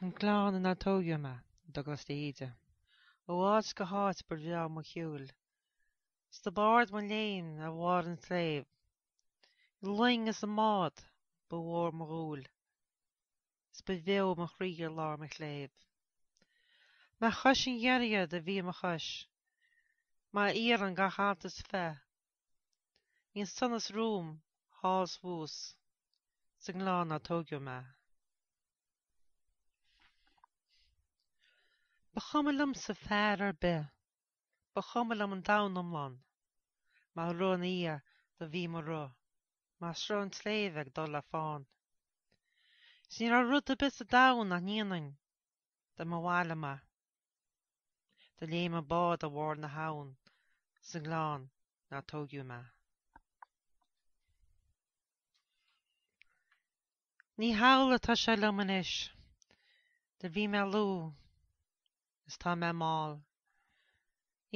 An gleann inar tógadh me dogas d'fhíde. Ó áit go háit bar bheag mo chiúil. Sta bard mo léinn a bhár an sléibh. I luing is a mád ba mhór mo ghúil. Spa bheo mo chríogar lár mo chléibh. Na chuis an ghearige de bhí mo chuis. Ma ír an gachantas fe. Ín sonas rúm, hás bhús. Sa gleann inar tógadh me. Ba chumailim sa fearr ar bith. Ba chumailim an domhnamlán. Má run ír do bhí mo ru. Má seo an sléibh ag dul a fáin. Sní ra rud a bit a domhan nach níanainn de mo bhaile me. De léim a bád a bhár na habhain sa gleann inar tógadh me. Ní haall atá sé liom anois. De bhí me lú is tá me máil.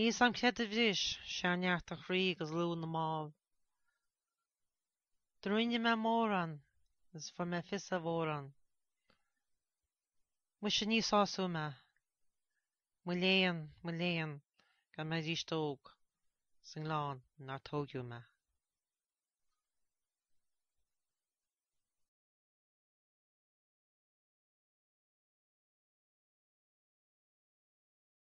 Ís am cead a bhris seaneart a chrí agus lú na máil. Drúine me móran is for me fis a bhóran. Mu sé níos ása me. Mu léan gan me rístóg sa gleann inar tógadh me.